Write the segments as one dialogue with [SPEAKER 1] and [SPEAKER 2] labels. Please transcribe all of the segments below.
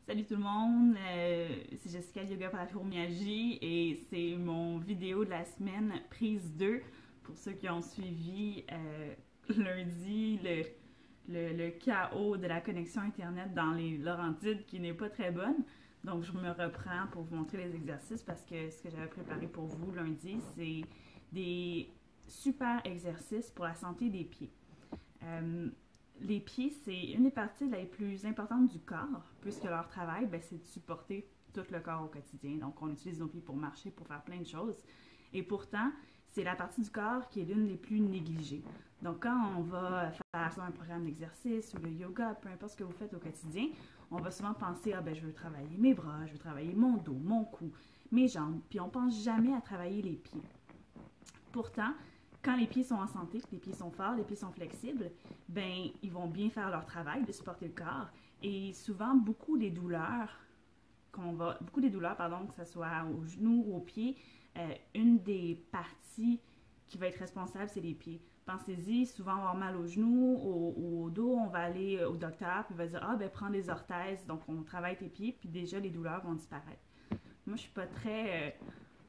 [SPEAKER 1] Salut tout le monde, c'est Jessica de Yoga par Fibromyalgie et c'est mon vidéo de la semaine prise 2 pour ceux qui ont suivi lundi le chaos de la connexion internet dans les Laurentides qui n'est pas très bonne. Donc je me reprends pour vous montrer les exercices parce que ce que j'avais préparé pour vous lundi, c'est des super exercices pour la santé des pieds. Les pieds, c'est une des parties les plus importantes du corps, puisque leur travail, c'est de supporter tout le corps au quotidien. Donc, on utilise nos pieds pour marcher, pour faire plein de choses. Et pourtant, c'est la partie du corps qui est l'une des plus négligées. Donc, quand on va faire soit un programme d'exercice ou le yoga, peu importe ce que vous faites au quotidien, on va souvent penser, je veux travailler mes bras, je veux travailler mon dos, mon cou, mes jambes, puis on pense jamais à travailler les pieds. Pourtant, quand les pieds sont en santé, les pieds sont forts, les pieds sont flexibles, ils vont bien faire leur travail de supporter le corps. Et souvent, beaucoup des douleurs, que ce soit aux genoux ou aux pieds, une des parties qui va être responsable, c'est les pieds. Pensez-y, souvent on va avoir mal aux genoux, au dos, on va aller au docteur, puis il va dire, prends des orthèses, donc on travaille tes pieds, puis déjà les douleurs vont disparaître. Moi, je suis pas très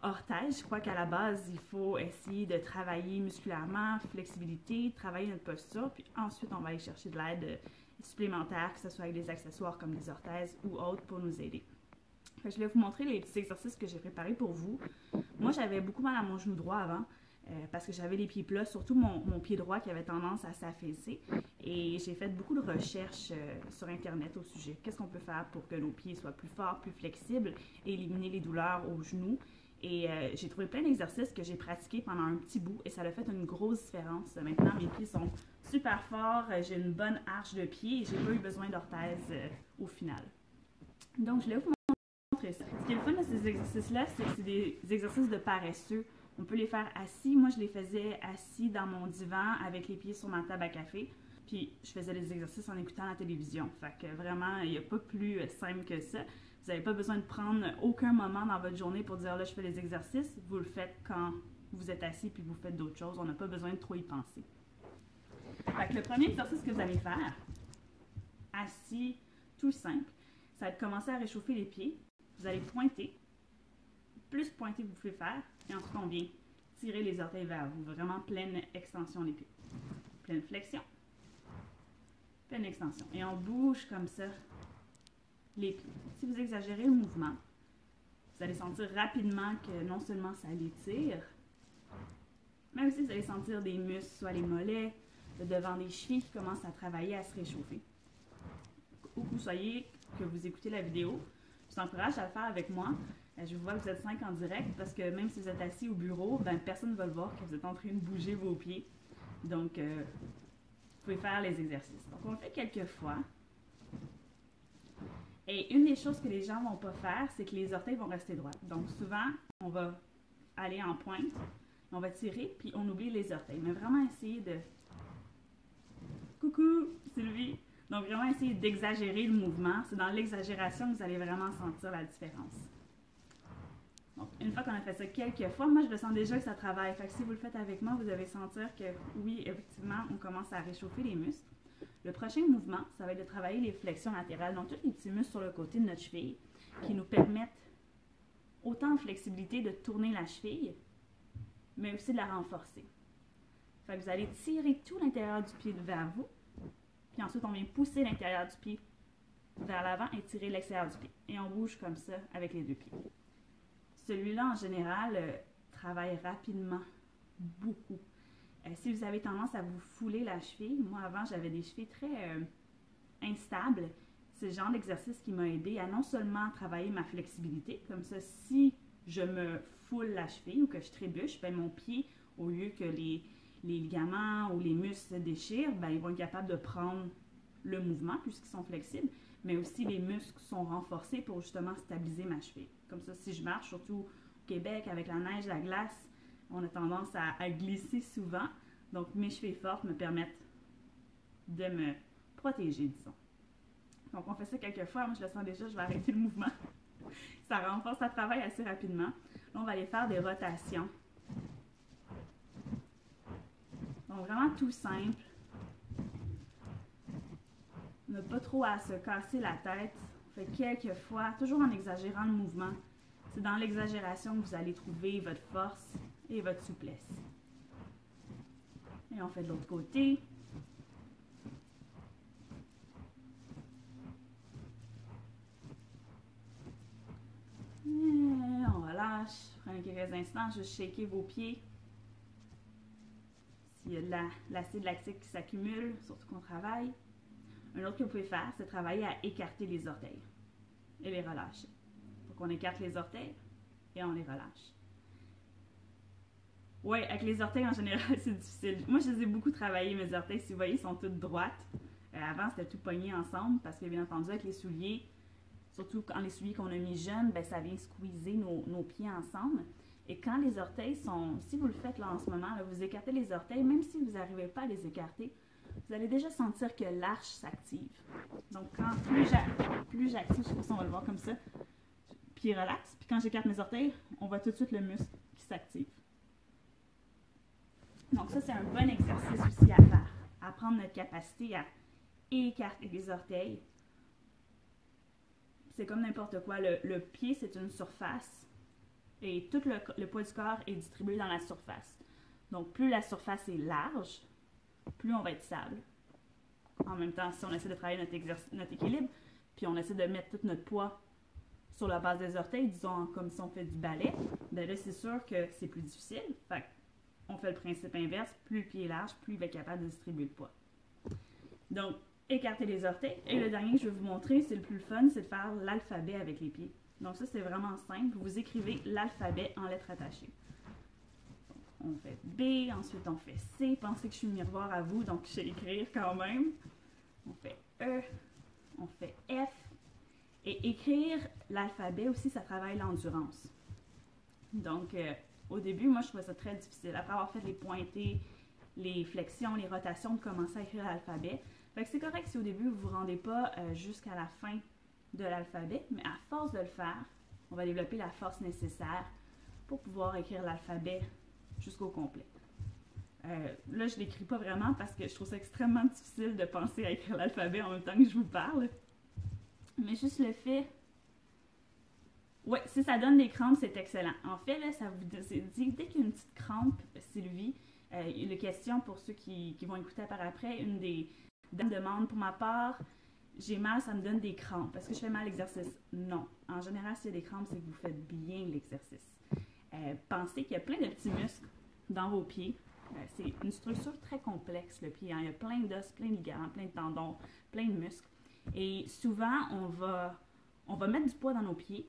[SPEAKER 1] orthèse. Je crois qu'à la base, il faut essayer de travailler musculairement, flexibilité, travailler notre posture, puis ensuite, on va aller chercher de l'aide supplémentaire, que ce soit avec des accessoires comme des orthèses ou autres pour nous aider. Je vais vous montrer les petits exercices que j'ai préparés pour vous. Moi, j'avais beaucoup mal à mon genou droit avant, parce que j'avais les pieds plats, surtout mon pied droit qui avait tendance à s'affaisser. Et j'ai fait beaucoup de recherches sur Internet au sujet. Qu'est-ce qu'on peut faire pour que nos pieds soient plus forts, plus flexibles et éliminer les douleurs aux genoux. Et j'ai trouvé plein d'exercices que j'ai pratiqués pendant un petit bout et ça a fait une grosse différence. Maintenant, mes pieds sont super forts, j'ai une bonne arche de pied et j'ai pas eu besoin d'orthèse au final. Donc, je vais vous montrer ça. Ce qui est le fun de ces exercices-là, c'est que c'est des exercices de paresseux. On peut les faire assis. Moi, je les faisais assis dans mon divan avec les pieds sur ma table à café. Puis, je faisais les exercices en écoutant la télévision. Fait que vraiment, il n'y a pas plus simple que ça. Vous n'avez pas besoin de prendre aucun moment dans votre journée pour dire là, je fais les exercices. Vous le faites quand vous êtes assis puis vous faites d'autres choses. On n'a pas besoin de trop y penser. Fait que le premier exercice que vous allez faire, assis, tout simple, ça va être commencer à réchauffer les pieds. Vous allez pointer. Plus pointer vous pouvez faire. Et ensuite, on vient tirer les orteils vers vous. Vraiment pleine extension des pieds. Pleine flexion. Pleine extension. Et on bouge comme ça les pieds. Si vous exagérez le mouvement, vous allez sentir rapidement que non seulement ça l'étire, mais aussi vous allez sentir des muscles, soit les mollets, le devant des chevilles qui commencent à travailler, à se réchauffer. Où que vous soyez, que vous écoutez la vidéo, je vous encourage à le faire avec moi. Je vous vois que vous êtes 5 en direct parce que même si vous êtes assis au bureau, personne ne va le voir que vous êtes en train de bouger vos pieds. Donc, vous pouvez faire les exercices. Donc, on le fait quelques fois. Et une des choses que les gens ne vont pas faire, c'est que les orteils vont rester droits. Donc, souvent, on va aller en pointe, on va tirer, puis on oublie les orteils. Mais vraiment essayer de... Coucou, Sylvie! Donc, vraiment essayer d'exagérer le mouvement. C'est dans l'exagération que vous allez vraiment sentir la différence. Donc, une fois qu'on a fait ça quelques fois, moi, je le sens déjà que ça travaille. Fait que si vous le faites avec moi, vous allez sentir que, oui, effectivement, on commence à réchauffer les muscles. Le prochain mouvement, ça va être de travailler les flexions latérales, donc tous les petits muscles sur le côté de notre cheville qui nous permettent autant de flexibilité de tourner la cheville, mais aussi de la renforcer. Fait que vous allez tirer tout l'intérieur du pied vers vous, puis ensuite on vient pousser l'intérieur du pied vers l'avant et tirer l'extérieur du pied. Et on bouge comme ça avec les deux pieds. Celui-là, en général, travaille rapidement, beaucoup. Si vous avez tendance à vous fouler la cheville, moi avant j'avais des chevilles très instables, c'est le genre d'exercice qui m'a aidé à non seulement travailler ma flexibilité, comme ça si je me foule la cheville ou que je trébuche, mon pied, au lieu que les ligaments ou les muscles se déchirent, ils vont être capables de prendre le mouvement puisqu'ils sont flexibles, mais aussi les muscles sont renforcés pour justement stabiliser ma cheville. Comme ça, si je marche, surtout au Québec avec la neige, la glace, on a tendance à glisser souvent. Donc, mes chevilles fortes me permettent de me protéger, disons. Donc, on fait ça quelques fois. Moi, je le sens déjà, je vais arrêter le mouvement. Ça renforce, ça travaille assez rapidement. Là, on va aller faire des rotations. Donc, vraiment tout simple. On n'a pas trop à se casser la tête. On Fait quelques fois, toujours en exagérant le mouvement. C'est dans l'exagération que vous allez trouver votre force et votre souplesse. Et on fait de l'autre côté. Et on relâche. Prenez quelques instants, juste shaker vos pieds. S'il y a de l'acide lactique qui s'accumule, surtout qu'on travaille. Un autre que vous pouvez faire, c'est travailler à écarter les orteils et les relâcher. Donc on écarte les orteils et on les relâche. Oui, avec les orteils en général, c'est difficile. Moi, je les ai beaucoup travaillés, mes orteils. Si vous voyez, ils sont toutes droites. Avant, c'était tout pogné ensemble parce que, bien entendu, avec les souliers, surtout quand les souliers qu'on a mis jeunes, ben, ça vient squeezer nos pieds ensemble. Et quand les orteils sont... Si vous le faites là en ce moment, là, vous écartez les orteils, même si vous n'arrivez pas à les écarter, vous allez déjà sentir que l'arche s'active. Donc, plus j'active, je sais pas si on va le voir comme ça, pied relax. Puis quand j'écarte mes orteils, on voit tout de suite le muscle qui s'active. Donc ça, c'est un bon exercice aussi à faire. Apprendre notre capacité à écarter les orteils. C'est comme n'importe quoi. Le pied, c'est une surface et tout le poids du corps est distribué dans la surface. Donc, plus la surface est large, plus on va être stable. En même temps, si on essaie de travailler notre équilibre, puis on essaie de mettre tout notre poids sur la base des orteils, disons comme si on fait du ballet, bien là, c'est sûr que c'est plus difficile. Fait on fait le principe inverse, plus le pied est large, plus il va être capable de distribuer le poids. Donc, écarter les orteils. Et le dernier que je vais vous montrer, c'est le plus fun, c'est de faire l'alphabet avec les pieds. Donc ça, c'est vraiment simple. Vous écrivez l'alphabet en lettres attachées. On fait B, ensuite on fait C. Pensez que je suis miroir à vous, donc je sais écrire quand même. On fait E, on fait F. Et écrire l'alphabet aussi, ça travaille l'endurance. Donc, au début, moi, je trouvais ça très difficile. Après avoir fait les pointées, les flexions, les rotations, de commencer à écrire l'alphabet. Fait que c'est correct si au début, vous ne vous rendez pas jusqu'à la fin de l'alphabet, mais à force de le faire, on va développer la force nécessaire pour pouvoir écrire l'alphabet jusqu'au complet. Là, je ne l'écris pas vraiment parce que je trouve ça extrêmement difficile de penser à écrire l'alphabet en même temps que je vous parle. Mais juste le fait... Oui, si ça donne des crampes, c'est excellent. En fait, là, ça vous dit, dès qu'il y a une petite crampe, Sylvie, il est question pour ceux qui vont écouter par après, une des dames demande pour ma part, j'ai mal, ça me donne des crampes. Est-ce que je fais mal l'exercice? Non. En général, s'il y a des crampes, c'est que vous faites bien l'exercice. Pensez qu'il y a plein de petits muscles dans vos pieds. C'est une structure très complexe, le pied. Hein. Il y a plein d'os, plein de ligaments, plein de tendons, plein de muscles. Et souvent, on va mettre du poids dans nos pieds,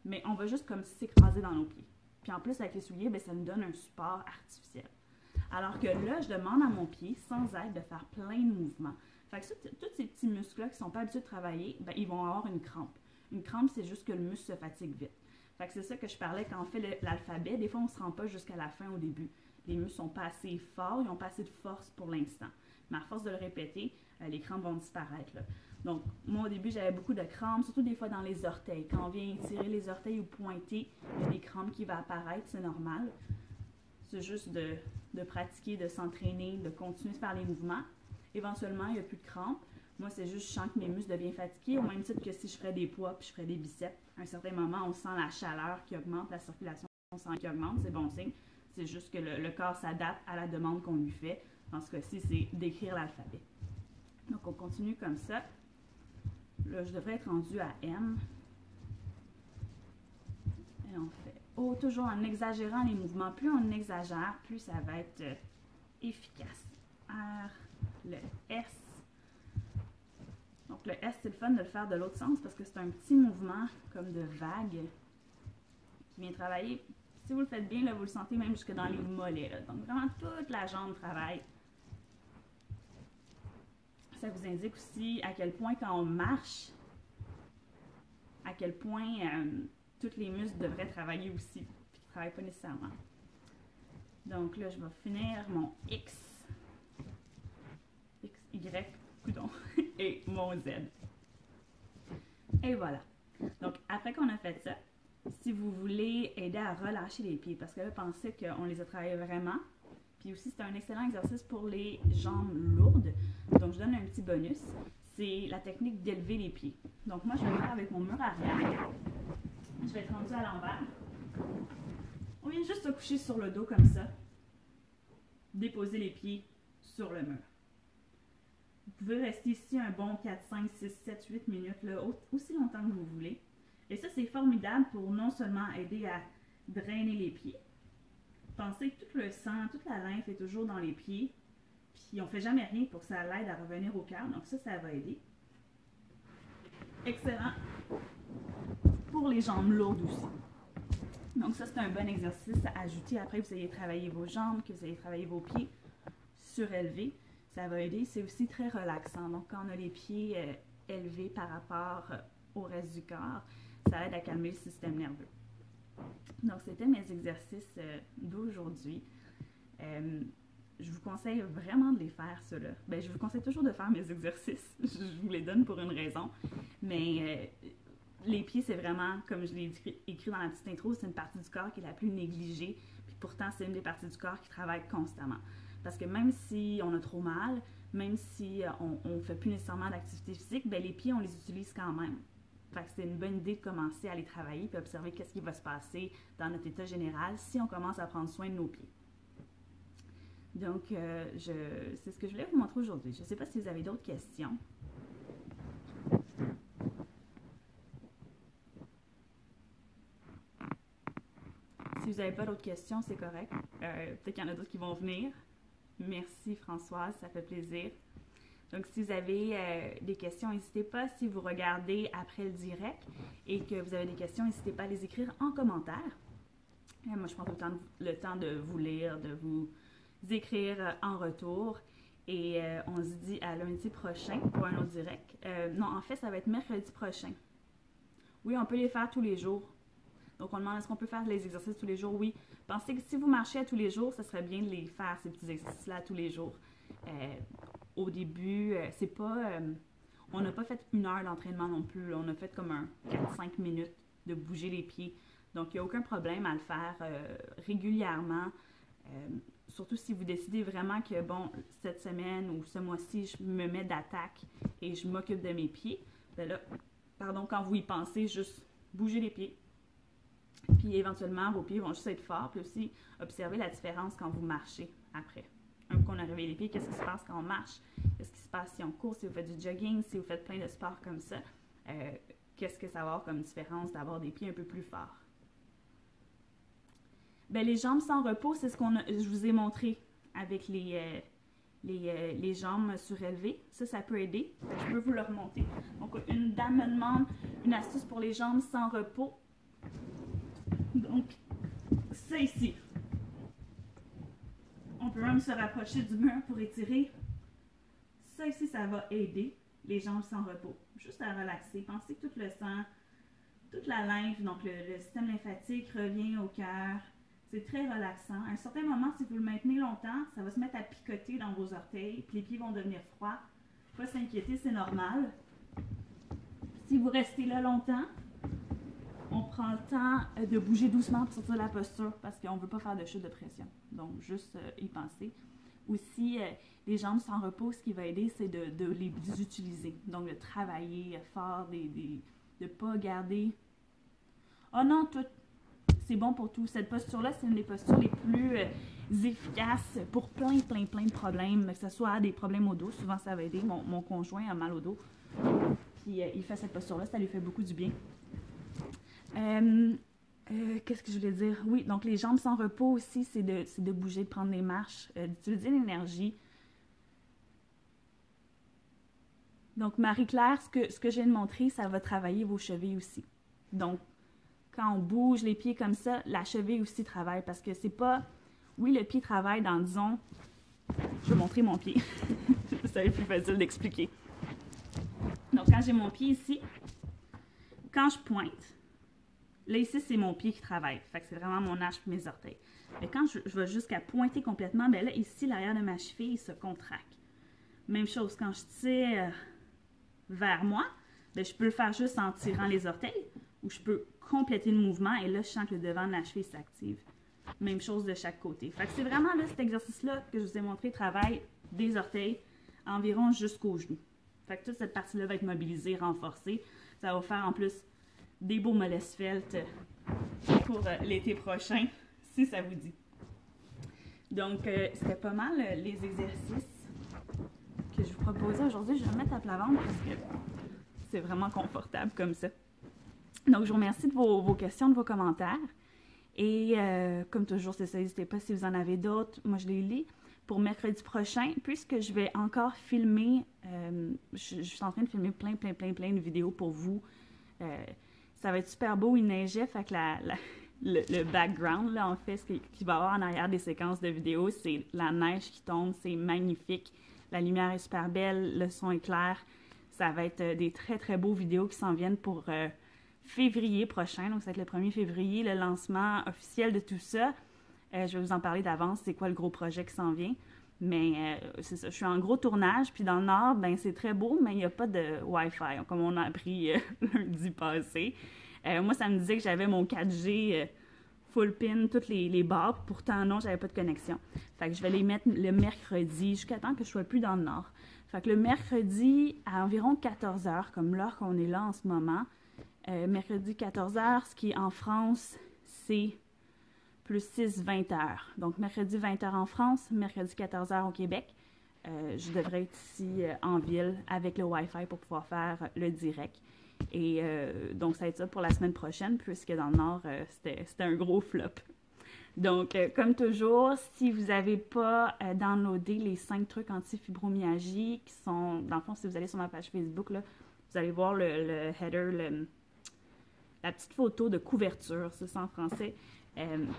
[SPEAKER 1] mais on va juste comme s'écraser dans nos pieds. Puis en plus, avec les souliers, bien, ça nous donne un support artificiel. Alors que là, je demande à mon pied, sans aide, de faire plein de mouvements. Fait que tous ces petits muscles-là qui ne sont pas habitués de travailler, bien, ils vont avoir une crampe. Une crampe, c'est juste que le muscle se fatigue vite. Fait que c'est ça que je parlais quand on fait l'alphabet. Des fois, on ne se rend pas jusqu'à la fin au début. Les muscles sont pas assez forts, ils n'ont pas assez de force pour l'instant. Mais à force de le répéter, les crampes vont disparaître. Là. Donc, moi, au début, j'avais beaucoup de crampes, surtout des fois dans les orteils. Quand on vient tirer les orteils ou pointer, il y a des crampes qui vont apparaître, c'est normal. C'est juste de pratiquer, de s'entraîner, de continuer de faire les mouvements. Éventuellement, il n'y a plus de crampes. Moi, c'est juste, je sens que mes muscles deviennent fatigués, au même titre que si je ferais des poids puis je ferais des biceps. À un certain moment, on sent la chaleur qui augmente, la circulation sanguine qui augmente, c'est bon signe. C'est juste que le corps s'adapte à la demande qu'on lui fait. Dans ce cas-ci, c'est d'écrire l'alphabet. Donc, on continue comme ça. Là, je devrais être rendue à M. Et on fait O, toujours en exagérant les mouvements. Plus on exagère, plus ça va être efficace. R, le S. Donc, le S, c'est le fun de le faire de l'autre sens parce que c'est un petit mouvement comme de vague qui vient travailler. Si vous le faites bien, là, vous le sentez même jusque dans les mollets. Là. Donc, vraiment, toute la jambe travaille. Ça vous indique aussi à quel point, quand on marche, à quel point tous les muscles devraient travailler aussi, puis qui ne travaillent pas nécessairement. Donc là, je vais finir mon X, Y, coudonc, et mon Z. Et voilà. Donc, après qu'on a fait ça, si vous voulez aider à relâcher les pieds, parce que là, pensez qu'on les a travaillés vraiment, puis aussi, c'est un excellent exercice pour les jambes lourdes. Donc, je donne un petit bonus. c'est la technique d'élever les pieds. Donc moi, je vais le faire avec mon mur arrière. Je vais être rendue à l'envers. On vient juste se coucher sur le dos comme ça. Déposer les pieds sur le mur. Vous pouvez rester ici un bon 4, 5, 6, 7, 8 minutes, là, aussi longtemps que vous voulez. Et ça, c'est formidable pour non seulement aider à drainer les pieds. Pensez que tout le sang, toute la lymphe est toujours dans les pieds. Puis on ne fait jamais rien pour que ça l'aide à revenir au cœur. Donc ça va aider. Excellent pour les jambes lourdes aussi. Donc ça, c'est un bon exercice à ajouter. Après, vous allez travailler vos jambes, que vous allez travailler vos pieds surélevés. Ça va aider. C'est aussi très relaxant. Donc quand on a les pieds élevés par rapport au reste du corps, ça aide à calmer le système nerveux. Donc c'était mes exercices d'aujourd'hui. Je vous conseille vraiment de les faire, ceux-là. Ben, je vous conseille toujours de faire mes exercices. Je vous les donne pour une raison. Mais les pieds, c'est vraiment, comme je l'ai écrit dans la petite intro, c'est une partie du corps qui est la plus négligée. Puis pourtant, c'est une des parties du corps qui travaille constamment. Parce que même si on a trop mal, même si on ne fait plus nécessairement d'activité physique, ben, les pieds, on les utilise quand même. Fait que c'est une bonne idée de commencer à les travailler et observer qu'est-ce qui va se passer dans notre état général si on commence à prendre soin de nos pieds. Donc, c'est ce que je voulais vous montrer aujourd'hui. Je ne sais pas si vous avez d'autres questions. Si vous n'avez pas d'autres questions, c'est correct. Peut-être qu'il y en a d'autres qui vont venir. Merci Françoise, ça fait plaisir. Donc, si vous avez des questions, n'hésitez pas. Si vous regardez après le direct et que vous avez des questions, n'hésitez pas à les écrire en commentaire. Moi, je prends tout le temps de vous lire, de vous écrire en retour. Et on se dit à lundi prochain pour un autre direct. Non, en fait, ça va être mercredi prochain. Oui, on peut les faire tous les jours. Donc, on demande est-ce qu'on peut faire les exercices tous les jours? Oui. Pensez que si vous marchez à tous les jours, ça serait bien de les faire, ces petits exercices-là, tous les jours. Au début, c'est pas... on n'a pas fait 1 heure d'entraînement non plus. On a fait comme un 4-5 minutes de bouger les pieds. Donc, il n'y a aucun problème à le faire régulièrement. Surtout si vous décidez vraiment que, bon, cette semaine ou ce mois-ci, je me mets d'attaque et je m'occupe de mes pieds. Ben là, pardon, quand vous y pensez, juste bouger les pieds. Puis éventuellement, vos pieds vont juste être forts. Puis aussi, observez la différence quand vous marchez après. Un coup qu'on a réveillé les pieds, qu'est-ce qui se passe quand on marche? Qu'est-ce qui se passe si on court, si vous faites du jogging, si vous faites plein de sports comme ça? Qu'est-ce que ça va avoir comme différence d'avoir des pieds un peu plus forts? Bien, les jambes sans repos, c'est ce je vous ai montré avec les jambes surélevées. Ça peut aider. Je peux vous le remonter. Donc, une dame me demande une astuce pour les jambes sans repos. Donc, ça ici. On peut même se rapprocher du mur pour étirer. Ça ici, ça va aider les jambes sans repos. Juste à relaxer. Pensez que tout le sang, toute la lymphe, donc le système lymphatique revient au cœur. C'est très relaxant. À un certain moment, si vous le maintenez longtemps, ça va se mettre à picoter dans vos orteils, puis les pieds vont devenir froids. Pas s'inquiéter, c'est normal. Si vous restez là longtemps, on prend le temps de bouger doucement pour sortir de la posture parce qu'on ne veut pas faire de chute de pression. Donc, juste y penser. Aussi, les jambes sans repos, ce qui va aider, c'est de les utiliser. Donc, de travailler fort, de ne pas garder... Oh non, c'est bon pour tout. Cette posture-là, c'est une des postures les plus efficaces pour plein de problèmes, que ce soit des problèmes au dos. Souvent, ça va aider. Mon conjoint a mal au dos. Puis, il fait cette posture-là, ça lui fait beaucoup du bien. Qu'est-ce que je voulais dire? Oui, donc les jambes sans repos aussi, c'est de bouger, de prendre des marches, d'utiliser l'énergie. Donc, Marie-Claire, ce que je viens de montrer, ça va travailler vos chevilles aussi. Donc, quand on bouge les pieds comme ça, la cheville aussi travaille parce que c'est pas... Oui, le pied travaille dans, disons... Je vais montrer mon pied. Ça va être plus facile d'expliquer. Donc, quand j'ai mon pied ici, quand je pointe, là, ici, c'est mon pied qui travaille. Fait que c'est vraiment mon arche et mes orteils. Mais quand je vais jusqu'à pointer complètement, bien là, ici, l'arrière de ma cheville, il se contracte. Même chose, quand je tire vers moi, bien, je peux le faire juste en tirant les orteils ou je peux compléter le mouvement et là, je sens que le devant de la cheville s'active. Même chose de chaque côté. Fait que c'est vraiment là, cet exercice-là que je vous ai montré, travaille des orteils environ jusqu'aux genoux. Fait que toute cette partie-là va être mobilisée, renforcée. Ça va faire en plus des beaux mollets sveltes pour l'été prochain, si ça vous dit. Donc, c'était pas mal les exercices que je vous proposais aujourd'hui. Je vais me mettre à plat ventre parce que c'est vraiment confortable comme ça. Donc, je vous remercie de vos questions, de vos commentaires. Et comme toujours, c'est ça, n'hésitez pas si vous en avez d'autres. Moi, je les lis pour mercredi prochain, puisque je vais encore filmer. Je suis en train de filmer plein de vidéos pour vous. Ça va être super beau, il neigeait, fait que le background, là, en fait, ce qu'il va y avoir en arrière des séquences de vidéos, c'est la neige qui tombe, c'est magnifique. La lumière est super belle, le son est clair. Ça va être des très beaux vidéos qui s'en viennent pour février prochain. Donc, ça va être le 1er février, le lancement officiel de tout ça. Je vais vous en parler d'avance, c'est quoi le gros projet qui s'en vient. Mais c'est ça, je suis en gros tournage, puis dans le Nord, ben c'est très beau, mais il n'y a pas de Wi-Fi, comme on a appris lundi passé. Moi, ça me disait que j'avais mon 4G full pin, toutes les barres, pourtant non, j'avais pas de connexion. Fait que je vais les mettre le mercredi, jusqu'à temps que je sois plus dans le Nord. Fait que le mercredi, à environ 14 h, comme l'heure qu'on est là en ce moment, mercredi 14 h, ce qui en France, c'est plus 6, 20 h. Donc, mercredi 20 h en France, mercredi 14 h au Québec. Je devrais être ici en ville avec le Wi-Fi pour pouvoir faire le direct. Et donc, ça va être ça pour la semaine prochaine, puisque dans le Nord, c'était un gros flop. Donc, comme toujours, si vous n'avez pas downloadé les 5 trucs anti-fibromyalgie, qui sont, dans le fond, si vous allez sur ma page Facebook, là, vous allez voir le header, la petite photo de couverture, c'est ça en français.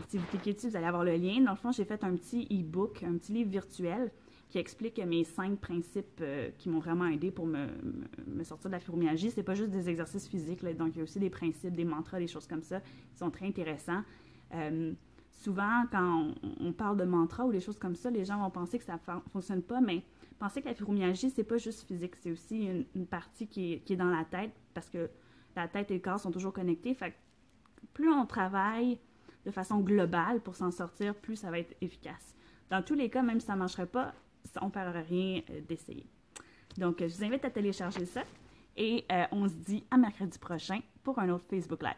[SPEAKER 1] Si vous cliquez dessus, vous allez avoir le lien. Dans le fond, j'ai fait un petit e-book, un petit livre virtuel qui explique mes 5 principes qui m'ont vraiment aidé pour me sortir de la fibromyalgie. C'est pas juste des exercices physiques, là, donc il y a aussi des principes, des mantras, des choses comme ça qui sont très intéressants. Souvent, quand on parle de mantras ou des choses comme ça, les gens vont penser que ça ne fonctionne pas, mais pensez que la fibromyalgie, c'est pas juste physique, c'est aussi une partie qui est dans la tête, parce que la tête et le corps sont toujours connectés. Fait que plus on travaille de façon globale pour s'en sortir, plus ça va être efficace. Dans tous les cas, même si ça ne marcherait pas, on ne perdra rien d'essayer. Donc, je vous invite à télécharger ça et on se dit à mercredi prochain pour un autre Facebook Live.